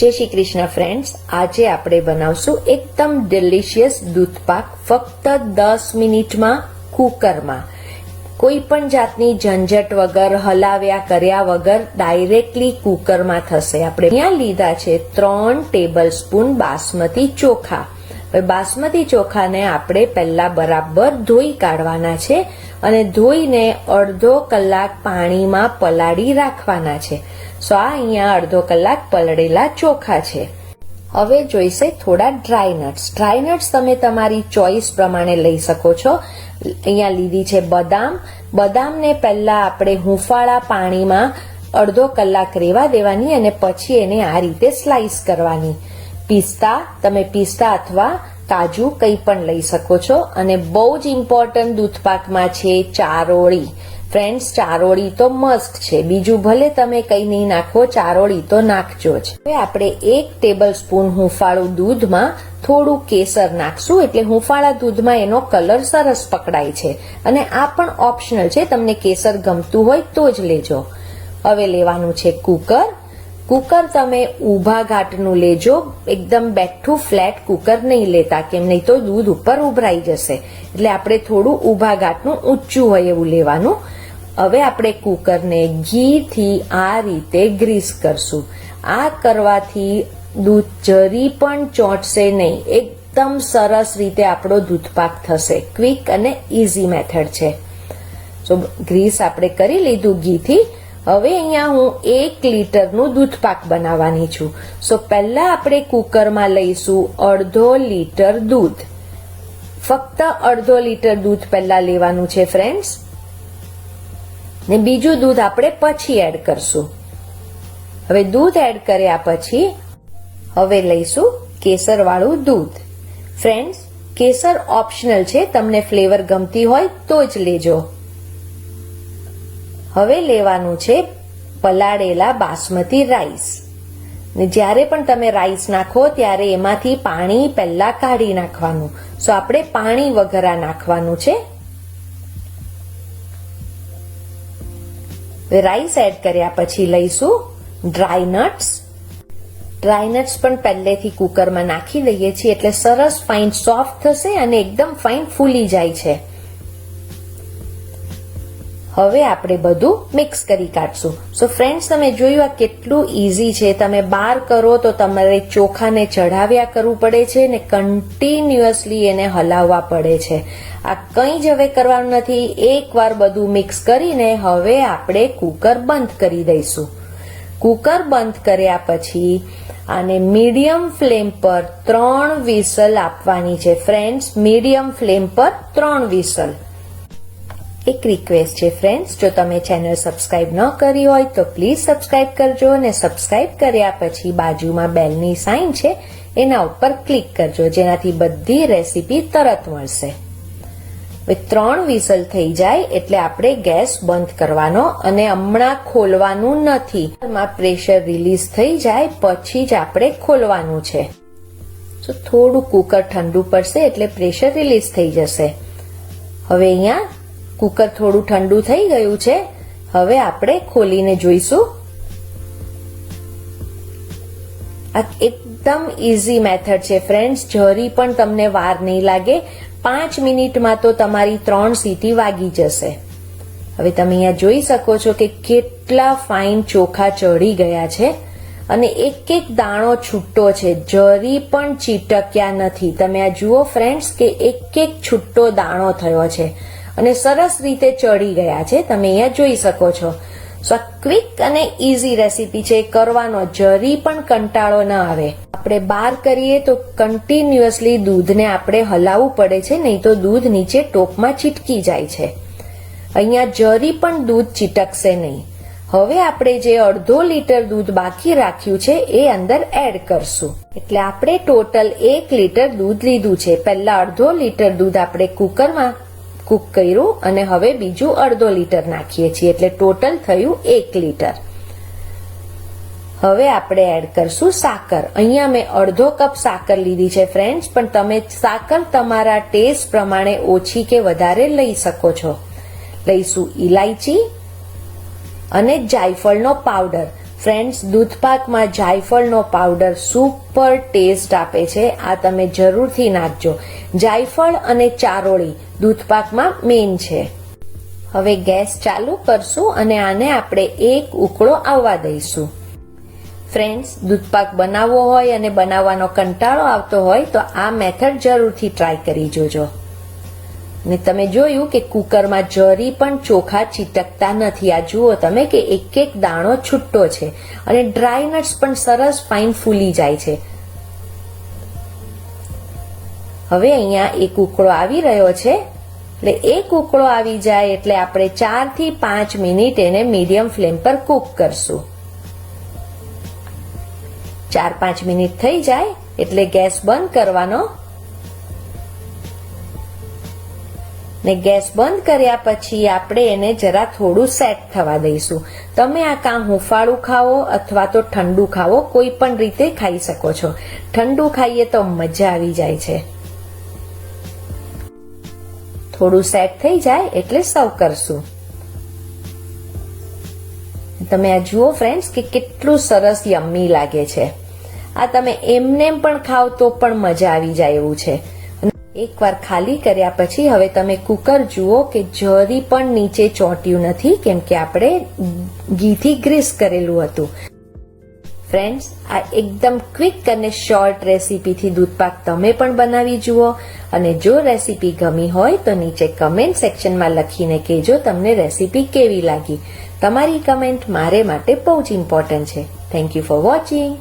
જય શ્રી કૃષ્ણ ફ્રેન્ડ્સ, આજે આપણે બનાવશું એકદમ ડિલિશિયસ દૂધ પાક ફક્ત 10 મિનિટમાં કુકરમાં. કોઈ પણ જાતની ઝંઝટ વગર, હલાવ્યા કર્યા વગર ડાયરેક્ટલી કુકરમાં થશે. આપણે અહીંયા લીધા છે 3 ટેબલ સ્પૂન બાસમતી ચોખા. હવે બાસમતી ચોખાને આપણે પહેલા બરાબર ધોઈ કાઢવાના છે અને ધોઈને અડધો કલાક પાણીમાં પલાળી રાખવાના છે. સો આ અહીંયા અડધો કલાક પલળેલા ચોખા છે. હવે જોઈશે થોડા ડ્રાય નટ્સ. ડ્રાય નટ્સ તમે તમારી ચોઈસ પ્રમાણે લઈ શકો છો. અહીંયા લીધી છે બદામ. બદામને પહેલા આપણે હુંફાળા પાણીમાં અડધો કલાક રહેવા દેવાની અને પછી એને આ રીતે સ્લાઈસ કરવાની. પિસ્તા, તમે પિસ્તા અથવા કાજુ કંઈ પણ લઈ શકો છો. અને બહુ જ ઇમ્પોર્ટન્ટ દૂધપાકમાં છે ચારોળી. ફ્રેન્ડ્સ, ચારોળી તો મસ્ટ છે. બીજું ભલે તમે કંઈ નહીં નાખો, ચારોળી તો નાખજો જ. હવે આપણે 1 ટેબલ સ્પૂન હુંફાળું દૂધમાં થોડું કેસર નાખશું, એટલે હુંફાળા દૂધમાં એનો કલર સરસ પકડાય છે. અને આ પણ ઓપ્શનલ છે, તમને કેસર ગમતું હોય તો જ લેજો. હવે લેવાનું છે કુકર. કુકર તમે ઊભા ઘાટનું લેજો, એકદમ બેઠું ફ્લેટ કુકર નહીં લેતા, કેમ નહીં તો દૂધ ઉપર ઉભરાઈ જશે. એટલે આપણે થોડું ઊભા ઘાટનું ઊંચું હોય એવું લેવાનું. હવે આપણે કુકરને ઘીથી આ રીતે ગ્રીસ કરશું. આ કરવાથી દૂધ જરી પણ ચોંટશે નહીં. એકદમ સરસ રીતે આપણો દૂધપાક થશે. ક્વિક અને ઇઝી મેથડ છે. સો ગ્રીસ આપણે કરી લીધું ઘીથી. હવે અહીંયા હું 1 લીટરનું દૂધપાક બનાવવાની છું. સો પહેલા આપણે કુકરમાં લઈશું અડધો લીટર દૂધ. ફક્ત અડધો લીટર દૂધ પહેલા લેવાનું છે ફ્રેન્ડ્સ, ને બીજું દૂધ આપણે પછી એડ કરશું. હવે દૂધ એડ કર્યા પછી હવે લઈશું કેસર વાળું દૂધ. ફ્રેન્ડ્સ, કેસર ઓપ્શનલ છે, તમને ફ્લેવર ગમતી હોય તો જ લેજો. હવે લેવાનું છે પલાળેલા બાસમતી રાઈસ. ને જ્યારે પણ તમે રાઈસ નાખો ત્યારે એમાંથી પાણી પહેલા કાઢી નાખવાનું. સો આપણે પાણી વગર નાખવાનું છે. રાઈસ એડ કર્યા પછી લઈશું ડ્રાય નટ્સ. ડ્રાય નટ્સ પણ પહેલેથી કુકરમાં નાખી દઈએ છીએ એટલે સરસ ફાઇન સોફ્ટ થશે અને એકદમ ફાઇન ફૂલી જાય છે. હવે આપણે બધું મિક્સ કરી કાઢશું. સો ફ્રેન્ડ્સ, તમે જોયું આ કેટલું ઇઝી છે. તમે બહાર કરો તો તમારે ચોખાને ચઢાવ્યા કરવું પડે છે ને કન્ટિન્યુઅસલી એને હલાવવા પડે છે. આ કંઈ જ હવે કરવાનું નથી. એકવાર બધું મિક્સ કરીને હવે આપણે કુકર બંધ કરી દઈશું. કુકર બંધ કર્યા પછી આને મીડિયમ ફ્લેમ પર 3 વિસલ આપવાની છે. ફ્રેન્ડ્સ, મીડિયમ ફ્લેમ પર 3 વિસલ. એક રિક્વેસ્ટ છે ફ્રેન્ડ્સ, જો તમે ચેનલ સબસ્ક્રાઇબ ન કરી હોય તો પ્લીઝ સબસ્ક્રાઇબ કરજો અને સબસ્ક્રાઇબ કર્યા પછી બાજુમાં બેલની સાઇન છે એના ઉપર ક્લિક કરજો, જેનાથી બધી રેસીપી તરત મળશે. હવે 3 વિસલ થઈ જાય એટલે આપણે ગેસ બંધ કરવાનો અને હમણાં ખોલવાનું નથી. પ્રેશર રિલીઝ થઈ જાય પછી જ આપણે ખોલવાનું છે. તો થોડું કુકર ઠંડુ પડશે એટલે પ્રેશર રિલીઝ થઈ જશે. હવે અહીંયા કુકર થોડું ઠંડુ થઈ ગયું છે. હવે આપણે ખોલીને જોઈશું. આ એકદમ ઇઝી મેથડ છે ફ્રેન્ડ્સ, જરી પણ તમને વાર નહીં લાગે. 5 મિનિટમાં તો તમારી 3 સીટી વાગી જશે. હવે તમે અહીંયા જોઈ શકો છો કે કેટલા ફાઇન ચોખા ચડી ગયા છે અને એક એક દાણો છૂટો છે, જરી પણ ચીટક્યા નથી. તમે આ જુઓ ફ્રેન્ડ્સ કે એક એક છૂટો દાણો થયો છે અને સરસ રીતે ચડી ગયા છે. તમે અહીંયા જોઈ શકો છો. સો ક્વિક અને ઇઝી રેસીપી છે, કરવાનો જરી પણ કંટાળો ન આવે. આપણે બહાર કરીએ તો કન્ટિન્યુઅસલી દૂધને આપણે હલાવવું પડે છે, નહીં તો દૂધ નીચે ટોપમાં ચીટકી જાય છે. અહીંયા જરી પણ દૂધ ચીટકશે નહીં. હવે આપણે જે અડધો લીટર દૂધ બાકી રાખ્યું છે એ અંદર એડ કરશું. એટલે આપણે ટોટલ 1 લીટર દૂધ લીધું છે. પહેલા અડધો લીટર દૂધ આપણે કુકરમાં કુક કર્યું અને હવે બીજું અડધો લીટર નાખીએ છીએ એટલે ટોટલ થયું 1 લીટર. હવે આપણે એડ કરશું સાકર. અહીંયા મેં અડધો કપ સાકર લીધી છે ફ્રેન્ડ્સ, પણ તમે સાકર તમારા ટેસ્ટ પ્રમાણે ઓછી કે વધારે લઈ શકો છો. લઈશું ઇલાયચી અને જાયફળનો પાવડર. ફ્રેન્ડ્સ, દૂધપાકમાં જાયફળનો પાવડર સુપર ટેસ્ટ આપે છે. આ તમે જરૂરથી નાખજો. જાયફળ અને ચારોળી દૂધપાકમાં મેઇન છે. હવે ગેસ ચાલુ કરશું અને આને આપણે એક ઉકળો આવવા દઈશું. ફ્રેન્ડ્સ, દૂધપાક બનાવવો હોય અને બનાવવાનો કંટાળો આવતો હોય તો આ મેથડ જરૂરથી ટ્રાય કરી જોજો. ને તમે જોયું કે કુકરમાં જરી પણ ચોખા ચીટકતા નથી. આ જુઓ તમે કે એક એક દાણો છૂટો છે અને ડ્રાય નટ્સ પણ સરસ ફાઇન ફૂલી જાય છે. હવે અહીંયા એક ઉકળો આવી રહ્યો છે. એટલે એક ઉકળો આવી જાય એટલે આપણે 4 થી 5 મિનિટ એને મીડિયમ ફ્લેમ પર કૂક કરશું. 4-5 મિનિટ થઈ જાય એટલે ગેસ બંધ કરવાનો. ને ગેસ બંધ કર્યા પછી આપણે એને જરા થોડું સેટ થવા દઈશું. તમે આ કાં હુંફાળું ખાવો અથવા તો ઠંડુ ખાવો, કોઈ પણ રીતે ખાઈ શકો છો. ઠંડુ ખાઈએ તો મજા આવી જાય છે. થોડું સેટ થઈ જાય એટલે સર્વ કરશું. તમે આ જુઓ ફ્રેન્ડ્સ કે કેટલું સરસ યમ્મી લાગે છે. આ તમે એમને પણ ખાવ તો પણ મજા આવી જાય એવું છે. એકવાર ખાલી કર્યા પછી હવે તમે કુકર જુઓ કે જરી પણ નીચે ચોંટ્યું નથી, કેમ કે આપણે ઘીથી ગ્રીસ કરેલું હતું. ફ્રેન્ડ્સ, આ એકદમ ક્વિક અને શોર્ટ રેસીપીથી દૂધપાક તમે પણ બનાવી જુઓ. અને જો રેસીપી ગમી હોય તો નીચે કમેન્ટ સેક્શનમાં લખીને કહેજો તમને રેસીપી કેવી લાગી. તમારી કમેન્ટ મારે માટે બહુ જ ઇમ્પોર્ટન્ટ છે. Thank you for watching.